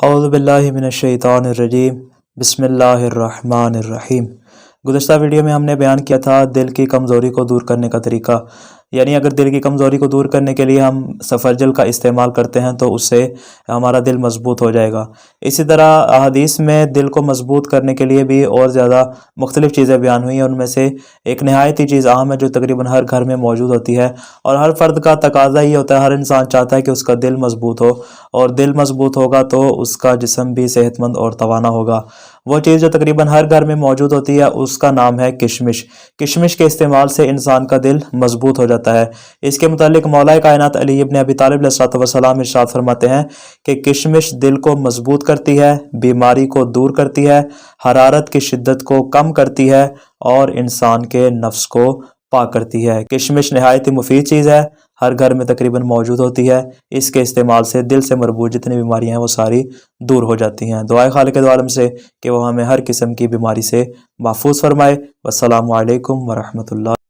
اعوذ باللہ من الشیطان الرجیم بسم اللہ الرحمن الرحیم۔ گزشتہ ویڈیو میں ہم نے بیان کیا تھا دل کی کمزوری کو دور کرنے کا طریقہ، یعنی اگر دل کی کمزوری کو دور کرنے کے لیے ہم سفرجل کا استعمال کرتے ہیں تو اس سے ہمارا دل مضبوط ہو جائے گا۔ اسی طرح احادیث میں دل کو مضبوط کرنے کے لیے بھی اور زیادہ مختلف چیزیں بیان ہوئی ہیں، ان میں سے ایک نہایت ہی چیز اہم ہے جو تقریباً ہر گھر میں موجود ہوتی ہے، اور ہر فرد کا تقاضا یہ ہوتا ہے، ہر انسان چاہتا ہے کہ اس کا دل مضبوط ہو، اور دل مضبوط ہوگا تو اس کا جسم بھی صحت مند اور توانا ہوگا۔ وہ چیز جو تقریباً ہر گھر میں موجود ہوتی ہے اس کا نام ہے کشمش۔ کشمش کے استعمال سے انسان کا دل مضبوط ہو جاتا ہے۔ اس کے متعلق مولا کائنات علی ابن ابی طالب علیہ السلام ارشاد فرماتے ہیں کہ کشمش دل کو مضبوط کرتی ہے، بیماری کو دور کرتی ہے، حرارت کی شدت کو کم کرتی ہے اور انسان کے نفس کو پاک کرتی ہے۔ کشمش نہایت ہی مفید چیز ہے، ہر گھر میں تقریباً موجود ہوتی ہے۔ اس کے استعمال سے دل سے مربوط جتنی بیماریاں ہیں وہ ساری دور ہو جاتی ہیں۔ دعائے خالق دو عالم سے کہ وہ ہمیں ہر قسم کی بیماری سے محفوظ فرمائے۔ والسلام علیکم ورحمۃ اللہ۔